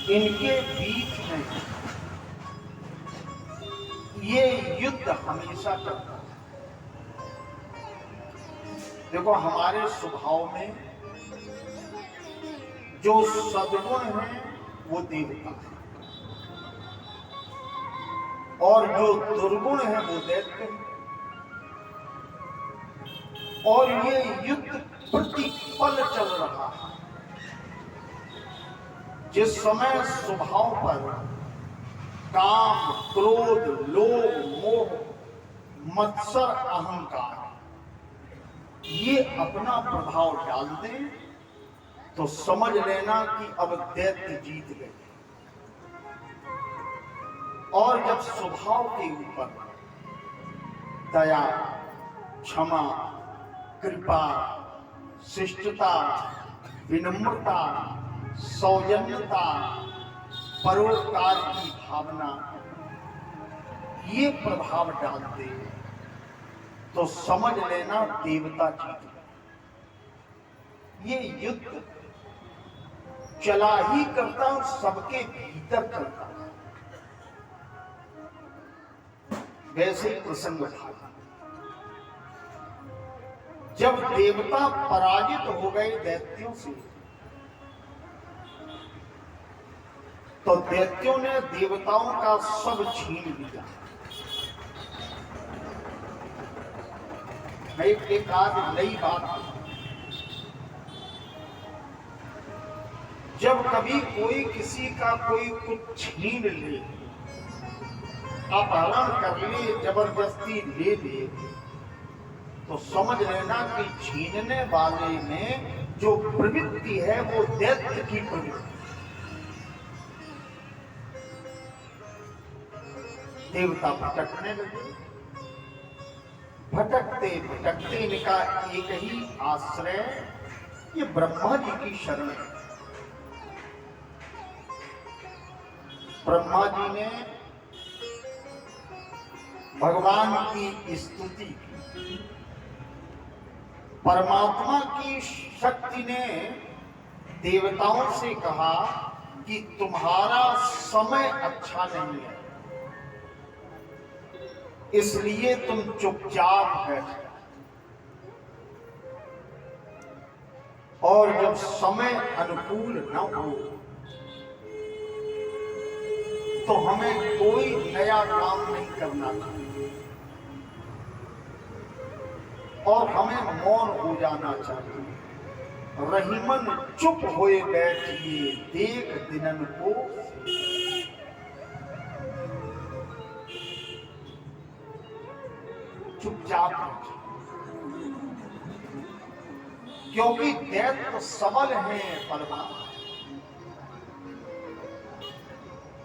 इनके बीच में ये युद्ध हमेशा चलता है। देखो, हमारे स्वभाव में जो सद्गुण है वो देवता है और जो दुर्गुण है वो दैत्य है। और ये युद्ध प्रतिपल चल रहा है। जिस समय स्वभाव पर काम, क्रोध, लोभ, मोह, मत्सर, अहंकार ये अपना प्रभाव डाल दें तो समझ लेना कि अब दैत्य जीत गए। और जब स्वभाव के ऊपर दया, क्षमा, कृपा, शिष्टता, विनम्रता, सौजन्यता, परोपकार की भावना ये प्रभाव डालते तो समझ लेना देवता जीत गए। ये युद्ध चला ही करता, सबके भीतर चलता। वैसे प्रसंग था जब देवता पराजित हो गए दैत्यों से, तो दैत्यों ने देवताओं का सब छीन लिया। मैं एक आज नई बात, जब कभी कोई किसी का कोई कुछ छीन ले, अपहरण कर ले, जबरदस्ती ले ले, तो समझ लेना कि छीनने वाले में जो प्रवृत्ति है वो दैत्य की प्रवृत्ति। देवता भटकने लगे। भटकते भटकते इनका एक ही आश्रय ये ब्रह्मा जी की शरण है। ब्रह्मा जी ने भगवान की स्तुति की। परमात्मा की शक्ति ने देवताओं से कहा कि तुम्हारा समय अच्छा नहीं है, इसलिए तुम चुपचाप बैठो, और जब समय अनुकूल न हो तो हमें कोई नया काम नहीं करना चाहिए और हमें मौन हो जाना चाहिए। रहीमन चुप होए बैठिए, देख दिनन को। चुपचाप, क्योंकि दैत्य सबल हैं परमात्मा।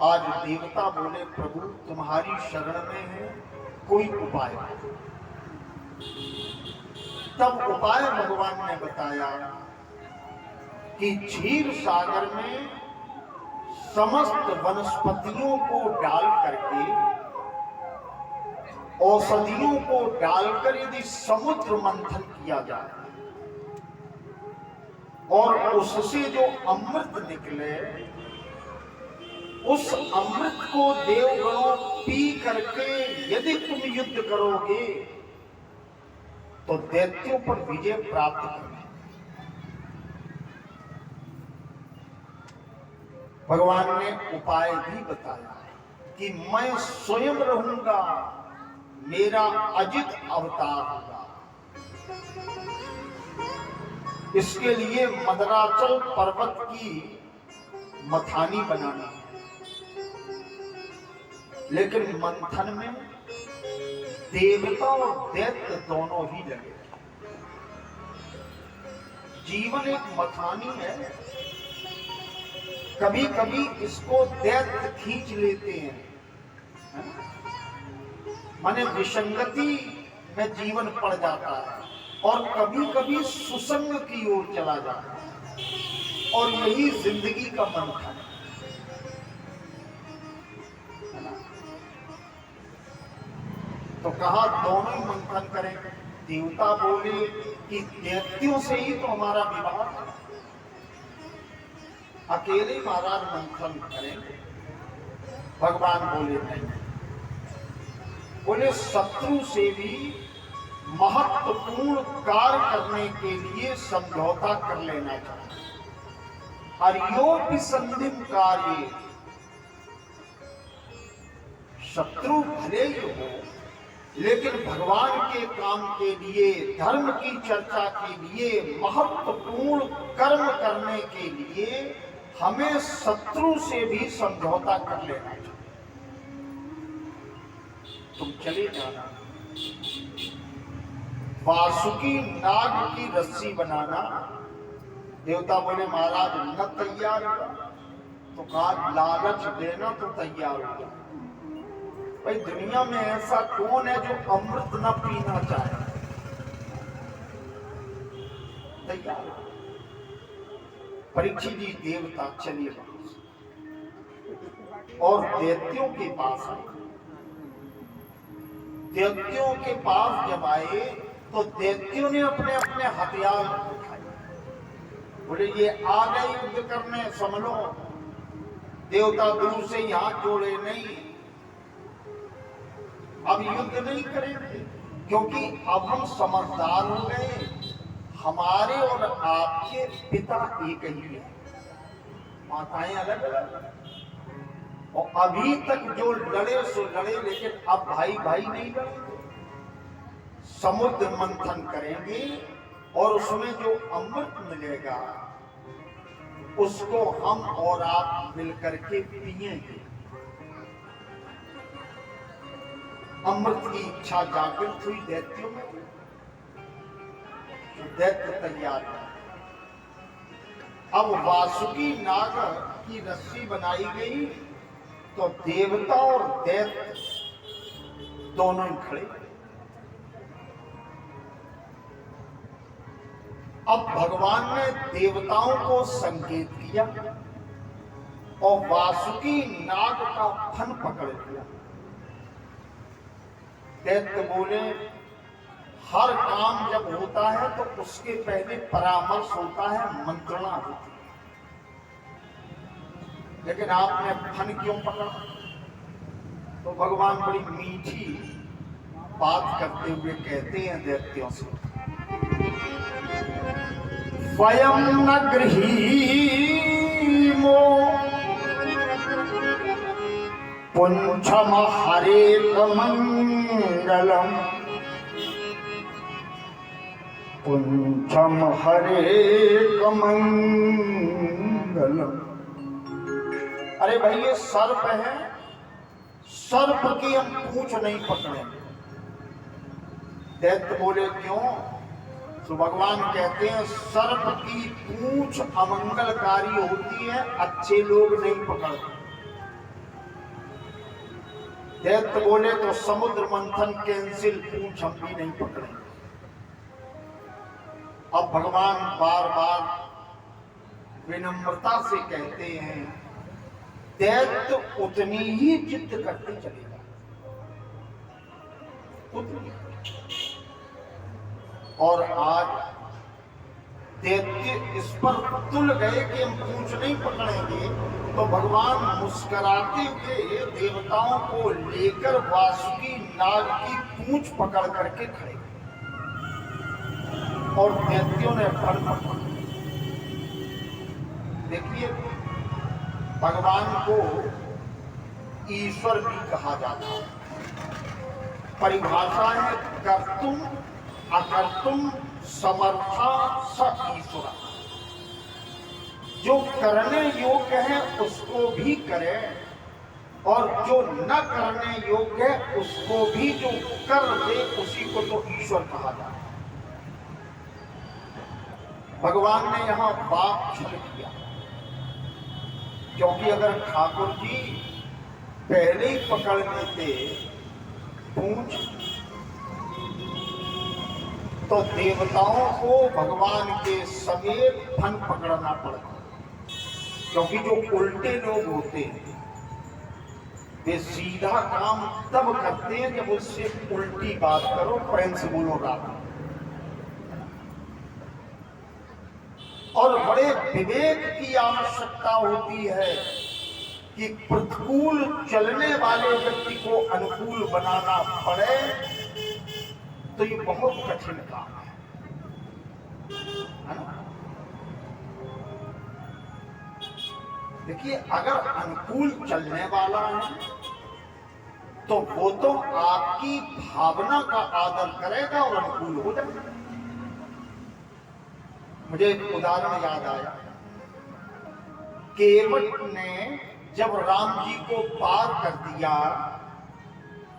आज देवता बोले, प्रभु तुम्हारी शरण में है, कोई उपाय। तब उपाय भगवान ने बताया कि क्षीर सागर में समस्त वनस्पतियों को डाल करके, औषधियों को डालकर यदि समुद्र मंथन किया जाए और उससे जो अमृत निकले, उस अमृत को देवगणों पी करके यदि तुम युद्ध करोगे तो दैत्यों पर विजय प्राप्त करोगे। भगवान ने उपाय भी बताया कि मैं स्वयं रहूंगा, मेरा अजित अवतार होगा। इसके लिए मदराचल पर्वत की मथानी बनानी है, लेकिन मंथन में देवता और दैत्य दोनों ही लगे। जीवन एक मथानी है, कभी कभी इसको दैत्य खींच लेते हैं, माने विसंगति में जीवन पड़ जाता है, और कभी कभी सुसंग की ओर चला जाता है, और यही जिंदगी का मंथन है। तो कहा दोनों ही मंथन करें। देवता बोले कि दैत्यों से ही तो हमारा विवाह है, अकेले महाराज मंथन करेंगे? भगवान बोले नहीं। बोले शत्रु से भी महत्वपूर्ण कार्य करने के लिए समझौता कर लेना चाहिए। अर्योपि संधिम कार्य, शत्रु भले ही हो लेकिन भगवान के काम के लिए, धर्म की चर्चा के लिए, महत्वपूर्ण कर्म करने के लिए हमें शत्रु से भी समझौता कर लेना चाहिए। तुम चले जाना, वासुकी नाग की रस्सी बनाना। देवता बोले महाराज न तैयार हुआ तो कहा लालच देना तो तैयार हो जा। भाई दुनिया में ऐसा कौन है जो अमृत न पीना चाहे? तैयार हो। परीक्षित जी देवता चलिए और दैत्यों के पास आए। दैत्यों के पास जब आए तो दैत्यों ने अपने अपने हथियार उठाए। बोले ये आ गए युद्ध करने, समझ लो। देवता दूर से ही हाथ जोड़े, नहीं अब युद्ध नहीं करेंगे, क्योंकि अब हम समझदार हो गए। हमारे और आपके पिता एक ही है, माताएं अलग अलग, और अभी तक जो लड़े सो लड़े, लेकिन अब भाई भाई नहीं लड़ेंगे। समुद्र मंथन करेंगे और उसमें जो अमृत मिलेगा उसको हम और आप मिलकर के पिएंगे। अमृत की इच्छा जागृत हुई दैत्यों में, दैत्य तैयार है। अब वासुकी नाग की रस्सी बनाई गई तो देवता और दैत्य दोनों ही खड़े। अब भगवान ने देवताओं को संकेत किया और वासुकी नाग का फन पकड़ लिया। दैत्य बोले हर काम जब होता है तो उसके पहले परामर्श होता है, मंत्रणा होती है, लेकिन आपने फन क्यों पकड़ा? तो भगवान बड़ी मीठी बात करते हुए कहते हैं दैत्यों से, स्वयं न गृहीमो पुंछम हरेक मंगलम, पुंछम हरेक मंगलम। अरे भाई ये सर्प है, सर्प की हम पूंछ नहीं पकड़ेंगे। दैत्य बोले क्यों? तो भगवान कहते हैं सर्प की पूंछ अमंगलकारी होती है, अच्छे लोग नहीं पकड़ते। दैत्य बोले तो समुद्र मंथन कैंसिल, पूंछ हम भी नहीं पकड़ेंगे। अब भगवान बार बार विनम्रता से कहते हैं दैत्य उतनी ही जिद करते चलेगा, उतनी। और आज दैत्य इस पर तुल गए कि हम पूंछ नहीं पकड़ेंगे, तो भगवान मुस्कुराते हुए देवताओं को लेकर वासुकी नाग की पूंछ पकड़ करके खड़े, और दैत्यों ने फल पकड़ा। देखिए भगवान को ईश्वर भी कहा जाता है। परिभाषा है कर्तुम अकर्तुम समर्था स ईश्वर। जो करने योग्य है उसको भी करे, और जो न करने योग्य है उसको भी जो कर दे उसी को तो ईश्वर कहा जाता है। भगवान ने यहां बाप छल किया, क्योंकि अगर ठाकुर जी पहले ही पकड़ लेते पूंछ तो देवताओं को भगवान के समेत फन पकड़ना पड़ता, क्योंकि जो उल्टे लोग होते हैं वे सीधा काम तब करते हैं जब उससे उल्टी बात करो, प्रेम से बोलो राम। और बड़े विवेक की आवश्यकता होती है कि प्रतिकूल चलने वाले व्यक्ति को अनुकूल बनाना पड़े, तो ये बहुत कठिन काम है ना? देखिए, अगर अनुकूल चलने वाला है तो वो तो आपकी भावना का आदर करेगा और अनुकूल हो जाएगा। मुझे एक उदाहरण याद आया। केवट ने जब राम जी को पार कर दिया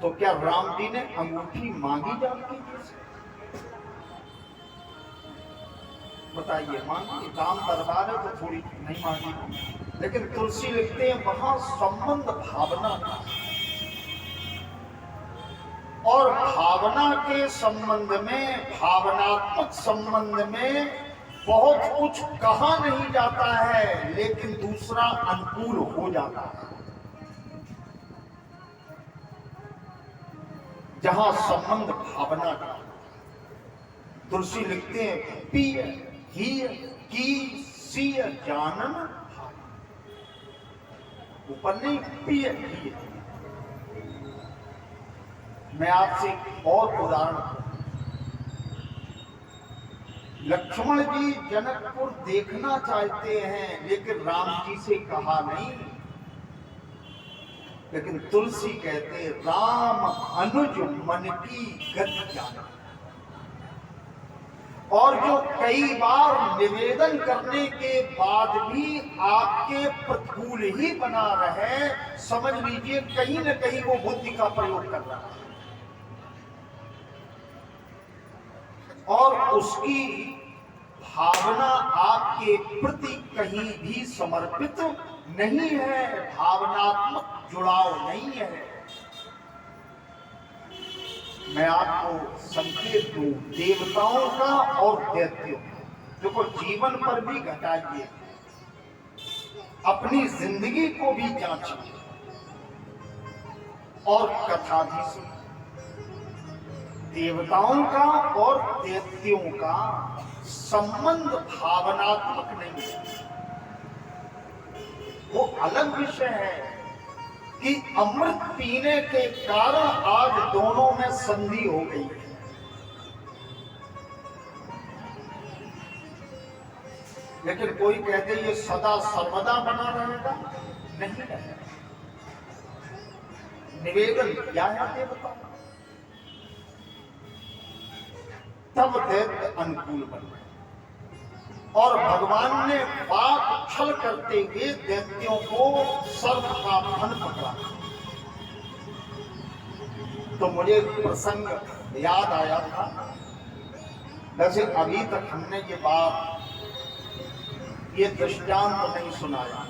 तो क्या राम जी ने अंगूठी मांगी जानकी जी से? बताइए, मांगी? राम दरबार है तो थोड़ी नहीं मांगी। लेकिन तुलसी लिखते हैं वहां संबंध भावना का, और भावना के संबंध में, भावनात्मक संबंध में बहुत कुछ कहा नहीं जाता है, लेकिन दूसरा अनुकूल हो जाता है। जहां संबंध भावना का, तुलसी लिखते हैं पिय हिय की सिय जानन, ऊपर नहीं, पिय हिय। मैं आपसे और उदाहरण, लक्ष्मण जी जनकपुर देखना चाहते हैं लेकिन राम जी से कहा नहीं, लेकिन तुलसी कहते राम अनुज मन की गति जाना। और जो कई बार निवेदन करने के बाद भी आपके प्रतिकूल ही बना रहे, समझ लीजिए कहीं न कहीं वो बुद्धि का प्रयोग कर रहा है और उसकी भावना आपके प्रति कहीं भी समर्पित नहीं है, भावनात्मक जुड़ाव नहीं है। मैं आपको संकेत दूं देवताओं का और दैत्यों का, देखो जीवन पर भी घटाइए, अपनी जिंदगी को भी जांचिए और कथा भी सुनिए। देवताओं का और दैत्यों का संबंध भावनात्मक नहीं है, वो अलग विषय है कि अमृत पीने के कारण आज दोनों में संधि हो गई है। लेकिन कोई कहते ये सदा सर्वदा बना रहेगा, नहीं रहेगा। निवेदन किया है देवता, तब दैत्य अनुकूल बन गए और भगवान ने पाप छल करते हुए दैत्यों को सर्प का फन पकड़ा। तो मुझे एक प्रसंग याद आया था, वैसे अभी तक हमने ये बात, ये दृष्टांत नहीं सुनाया।